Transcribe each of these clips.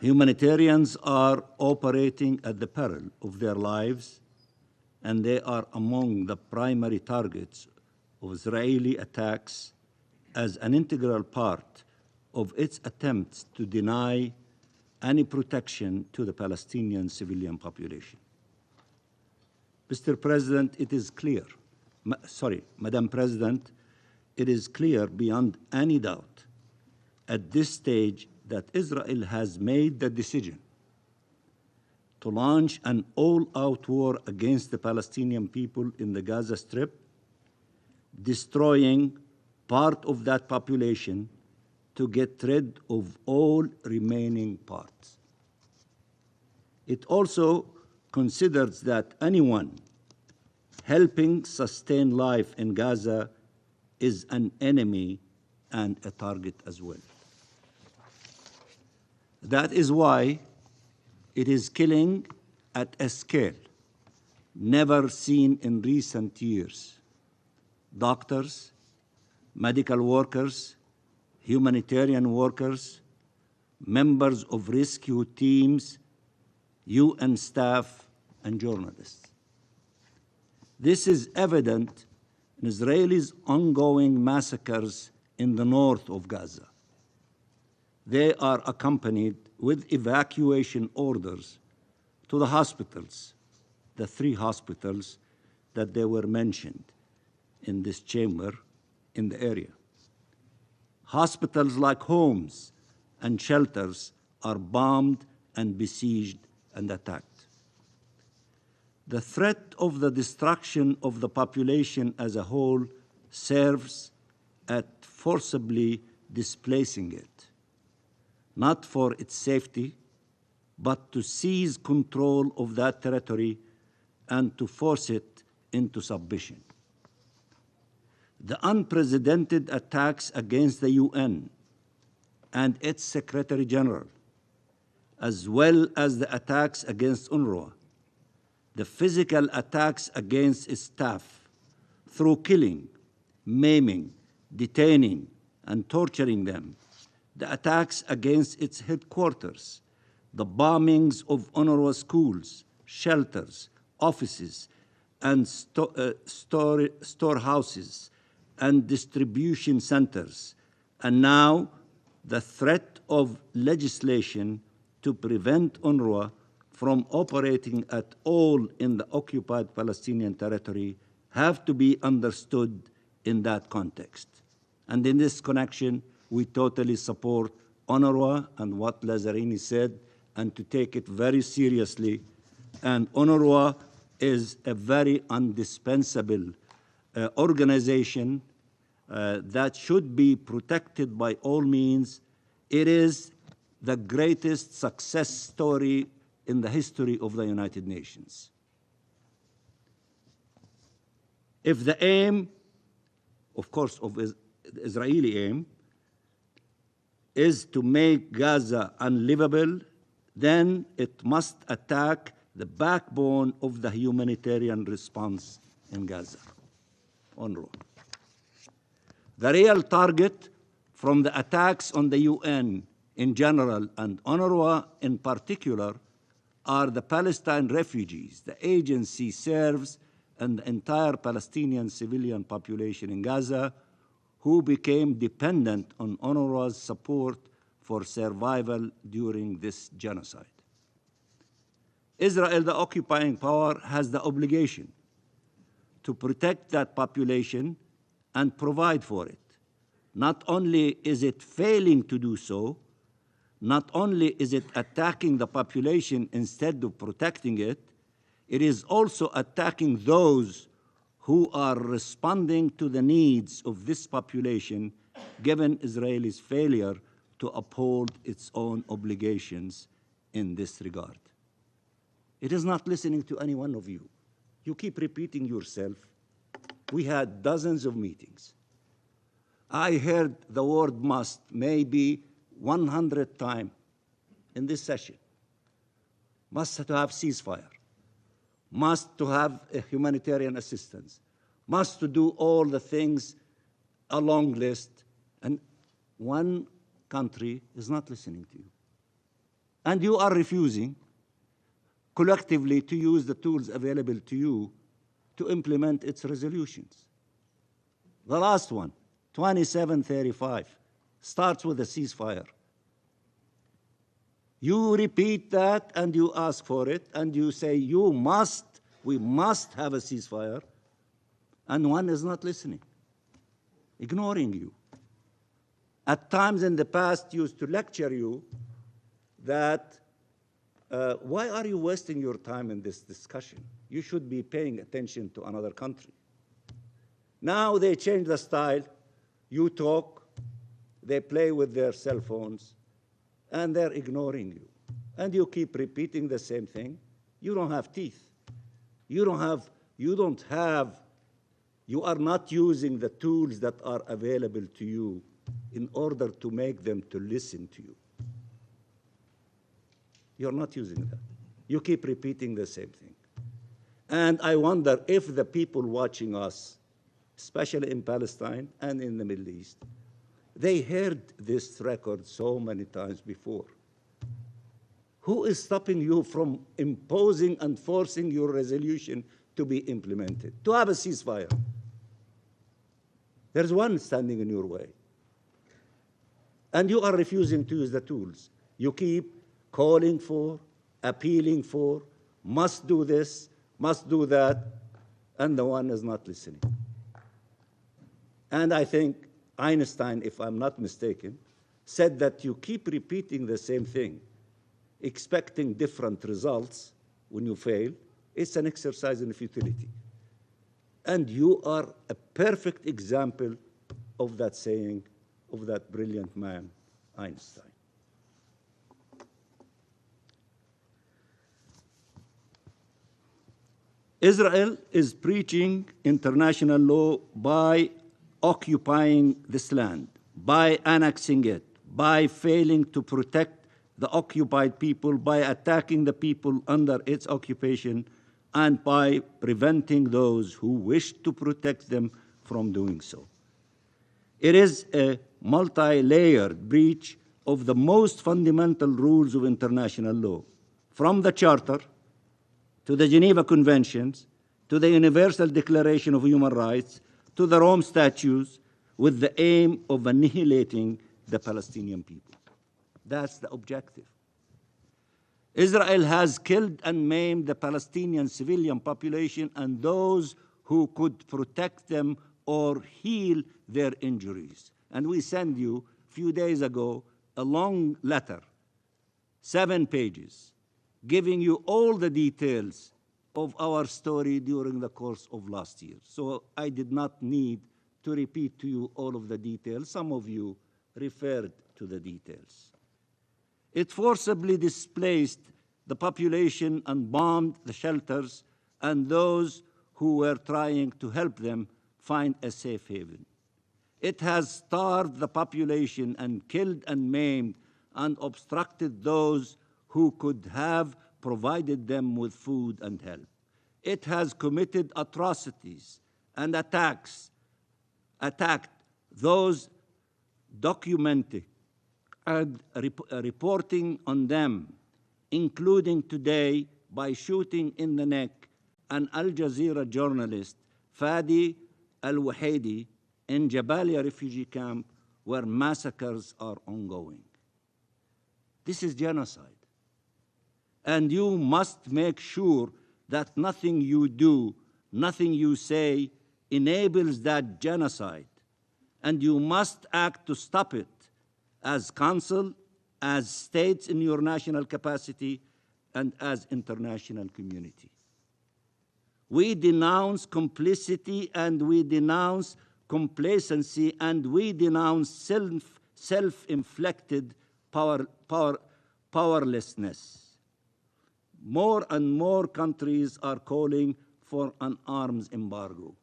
Humanitarians are operating at the peril of their lives, and they are among the primary targets of Israeli attacks as an integral part of its attempts to deny any protection to the Palestinian civilian population. Mr. President, it is clear, Madam President, it is clear beyond any doubt at this stage that Israel has made the decision to launch an all-out war against the Palestinian people in the Gaza Strip, destroying part of that population to get rid of all remaining parts. It also considers that anyone helping sustain life in Gaza is an enemy and a target as well. That is why it is killing at a scale never seen in recent years. Doctors, medical workers, humanitarian workers, members of rescue teams, UN staff, and journalists. This is evident in Israelis' ongoing massacres in the north of Gaza. They are accompanied with evacuation orders to the hospitals, the 3 hospitals that they were mentioned in this chamber in the area. Hospitals like homes and shelters are bombed and besieged and attacked. The threat of the destruction of the population as a whole serves at forcibly displacing it, not for its safety, but to seize control of that territory and to force it into submission. The unprecedented attacks against the UN and its Secretary General, as well as the attacks against UNRWA, the physical attacks against its staff through killing, maiming, detaining, and torturing them, the attacks against its headquarters, the bombings of UNRWA schools, shelters, offices, and storehouses and distribution centers, and now the threat of legislation to prevent UNRWA from operating at all in the occupied Palestinian territory have to be understood in that context. And in this connection, we totally support UNRWA and what Lazzarini said, and to take it very seriously. And UNRWA is a very indispensable organization that should be protected by all means. It is the greatest success story in the history of the United Nations. If the aim, of course, of the Israeli aim, is to make Gaza unlivable, then it must attack the backbone of the humanitarian response in Gaza, UNRWA. The real target from the attacks on the UN in general and UNRWA in particular are the Palestine refugees the agency serves and the entire Palestinian civilian population in Gaza who became dependent on UNRWA's support for survival during this genocide. Israel, the occupying power, has the obligation to protect that population and provide for it. Not only is it failing to do so, not only is it attacking the population instead of protecting it, it is also attacking those who are responding to the needs of this population, given Israel's failure to uphold its own obligations in this regard. It is not listening to any one of you. You keep repeating yourself. We had dozens of meetings. I heard the word must maybe 100 times in this session. Must to have ceasefire. Must to have humanitarian assistance, must to do all the things, a long list, and one country is not listening to you. And you are refusing collectively to use the tools available to you to implement its resolutions. The last one, 2735, starts with a ceasefire. You repeat that and you ask for it and you say we must have a ceasefire, and one is not listening, ignoring you. At times in the past used to lecture you that why are you wasting your time in this discussion? You should be paying attention to another country. Now they change the style. You talk, they play with their cell phones, and they're ignoring you. And you keep repeating the same thing. You don't have teeth. You are not using the tools that are available to you in order to make them to listen to you. You're not using that. You keep repeating the same thing. And I wonder if the people watching us, especially in Palestine and in the Middle East, they heard this record so many times before. Who is stopping you from imposing and forcing your resolution to be implemented, to have a ceasefire? There's one standing in your way. And you are refusing to use the tools. You keep calling for, appealing for, must do this, must do that, and the one is not listening. And I think Einstein, if I'm not mistaken, said that you keep repeating the same thing, expecting different results when you fail. It's an exercise in futility. And you are a perfect example of that saying of that brilliant man, Einstein. Israel is breaching international law by occupying this land, by annexing it, by failing to protect the occupied people, by attacking the people under its occupation, and by preventing those who wish to protect them from doing so. It is a multi-layered breach of the most fundamental rules of international law, from the Charter to the Geneva Conventions, to the Universal Declaration of Human Rights, to the Rome Statutes, with the aim of annihilating the Palestinian people. That's the objective. Israel has killed and maimed the Palestinian civilian population and those who could protect them or heal their injuries. And we sent you, a few days ago, a long letter, 7 pages, giving you all the details of our story during the course of last year. So I did not need to repeat to you all of the details. Some of you referred to the details. It forcibly displaced the population and bombed the shelters and those who were trying to help them find a safe haven. It has starved the population and killed and maimed and obstructed those who could have provided them with food and help. It has committed atrocities and attacked those documented and reporting on them, including today by shooting in the neck an Al Jazeera journalist, Fadi al-Wahidi, in Jabalia refugee camp where massacres are ongoing. This is genocide. And you must make sure that nothing you do, nothing you say enables that genocide. And you must act to stop it as council, as states in your national capacity, and as international community. We denounce complicity and we denounce complacency and we denounce self-inflicted powerlessness. More and more countries are calling for an arms embargo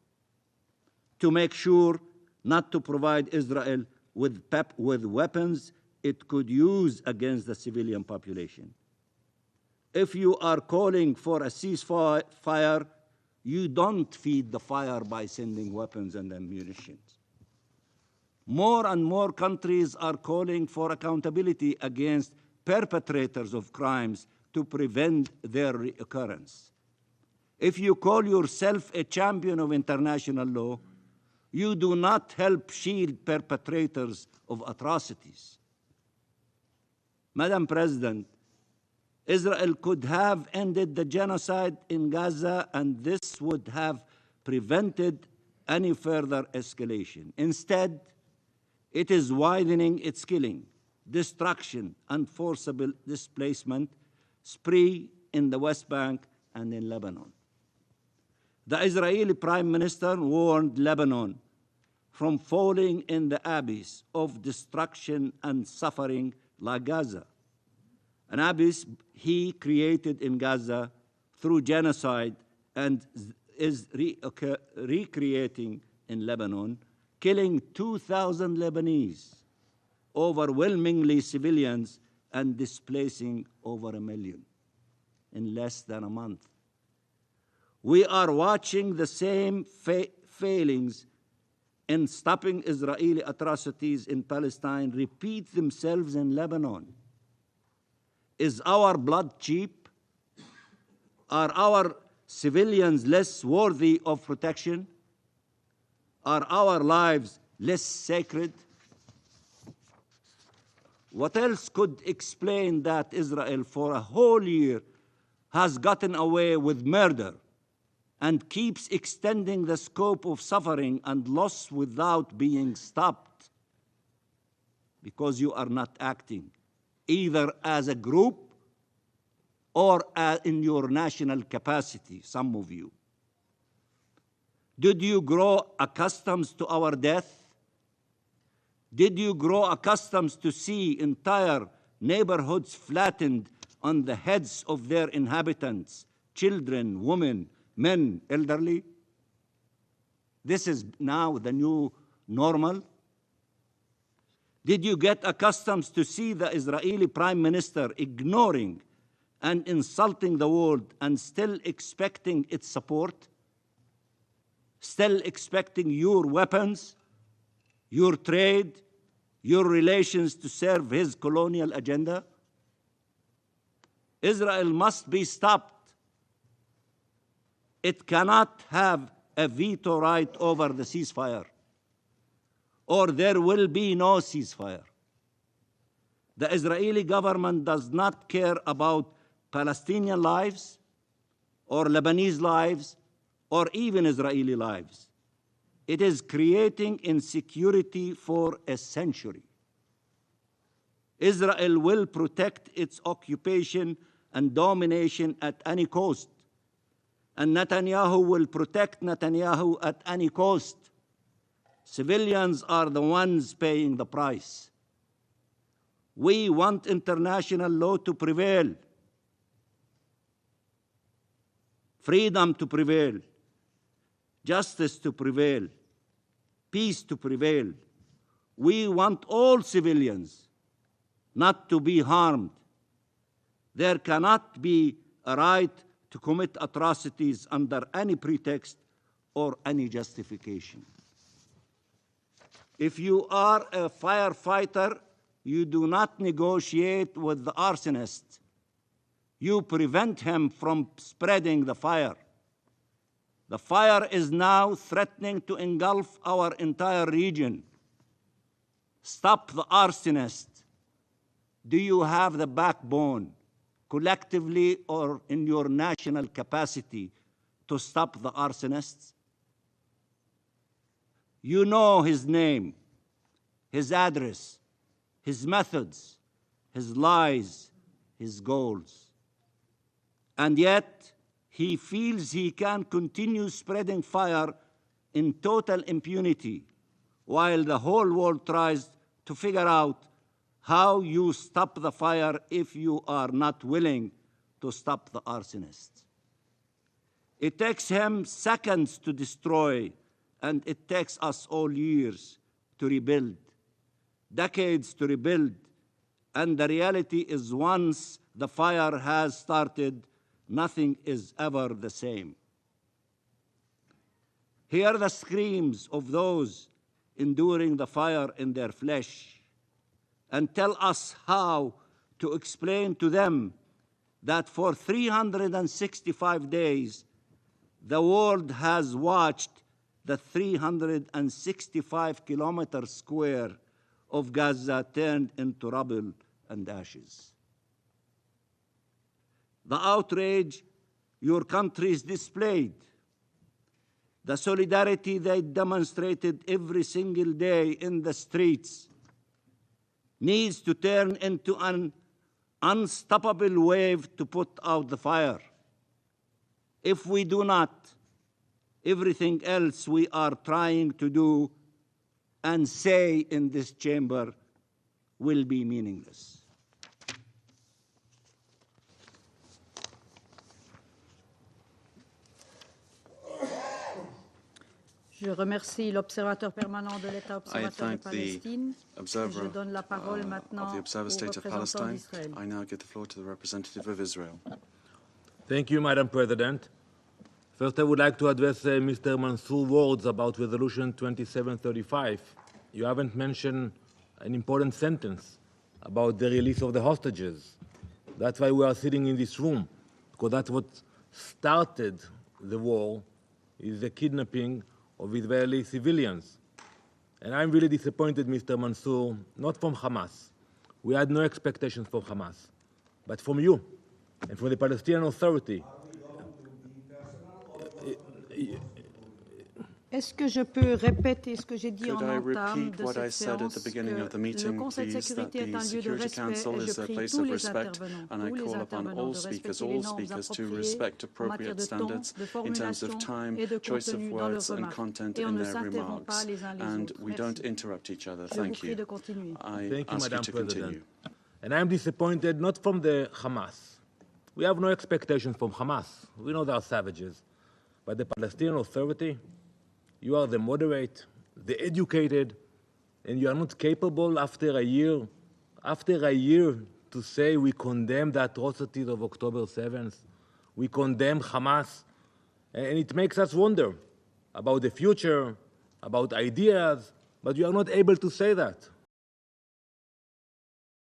to make sure not to provide Israel with weapons it could use against the civilian population. If you are calling for a ceasefire, you don't feed the fire by sending weapons and ammunition. More and more countries are calling for accountability against perpetrators of crimes to prevent their reoccurrence. If you call yourself a champion of international law, you do not help shield perpetrators of atrocities. Madam President, Israel could have ended the genocide in Gaza, and this would have prevented any further escalation. Instead, it is widening its killing, destruction, and forcible displacement spree in the West Bank and in Lebanon. The Israeli Prime Minister warned Lebanon from falling in the abyss of destruction and suffering like Gaza, an abyss he created in Gaza through genocide and is recreating in Lebanon, killing 2,000 Lebanese, overwhelmingly civilians, and displacing over 1 million in less than a month. We are watching the same failings in stopping Israeli atrocities in Palestine repeat themselves in Lebanon. Is our blood cheap? Are our civilians less worthy of protection? Are our lives less sacred? What else could explain that Israel for a whole year has gotten away with murder and keeps extending the scope of suffering and loss without being stopped? Because you are not acting, either as a group or in your national capacity, some of you. Did you grow accustomed to our death? Did you grow accustomed to see entire neighborhoods flattened on the heads of their inhabitants, children, women, men, elderly? This is now the new normal. Did you get accustomed to see the Israeli Prime Minister ignoring and insulting the world and still expecting its support? Still expecting your weapons, your trade, your relations to serve his colonial agenda? Israel must be stopped. It cannot have a veto right over the ceasefire, or there will be no ceasefire. The Israeli government does not care about Palestinian lives, or Lebanese lives, or even Israeli lives. It is creating insecurity for a century. Israel will protect its occupation and domination at any cost, and Netanyahu will protect Netanyahu at any cost. Civilians are the ones paying the price. We want international law to prevail, freedom to prevail, justice to prevail, peace to prevail. We want all civilians not to be harmed. There cannot be a right to commit atrocities under any pretext or any justification. If you are a firefighter, you do not negotiate with the arsonist. You prevent him from spreading the fire. The fire is now threatening to engulf our entire region. Stop the arsonist. Do you have the backbone, collectively or in your national capacity, to stop the arsonists? You know his name, his address, his methods, his lies, his goals. And yet, he feels he can continue spreading fire in total impunity while the whole world tries to figure out how you stop the fire if you are not willing to stop the arsonists. It takes him seconds to destroy, and it takes us all years to rebuild, decades to rebuild, and the reality is once the fire has started, nothing is ever the same. Hear the screams of those enduring the fire in their flesh, and tell us how to explain to them that for 365 days, the world has watched the 365 kilometers square of Gaza turned into rubble and ashes. The outrage your countries displayed, the solidarity they demonstrated every single day in the streets, needs to turn into an unstoppable wave to put out the fire. If we do not, everything else we are trying to do and say in this chamber will be meaningless. Je remercie l'observateur permanent de l'État observateur de Palestine. Je donne la parole maintenant au représentant d'Israël. I now give the floor to the representative of Israel. Thank you, Madam President. First, I would like to address Mr. Mansour's words about Resolution 2735. You haven't mentioned an important sentence about the release of the hostages. That's why we are sitting in this room, because that's what started the war, is the kidnapping of Israeli civilians. And I'm really disappointed, Mr. Mansour, not from Hamas. We had no expectations from Hamas, but from you and from the Palestinian Authority. Est-ce que je peux répéter ce que j'ai dit en Could I entame repeat de what I cette said at séance, the beginning of the que meeting, le Conseil de please, that sécurité est un the lieu de Security respect Council et je is a prie place tous of les respect, and I call upon all de speakers, respecter les all normes speakers to appropriées respect en matière appropriate de ton, standards de in terms of formulation time, et de choice of contenu dans leurs words and remarques. content Et on in ne their s'interrompt pas remarks, les uns les and autres. we Merci. don't interrupt each other. Je vous Thank prie you. de continuer. I Thank you, ask you Madam to President. continue. And I'm disappointed not from the Hamas. We have no expectations from Hamas. We know they are savages. But the Palestinian Authority, you are the moderate, the educated, and you are not capable after a year to say we condemn the atrocities of October 7th. We condemn Hamas. And it makes us wonder about the future, about ideas, but you are not able to say that.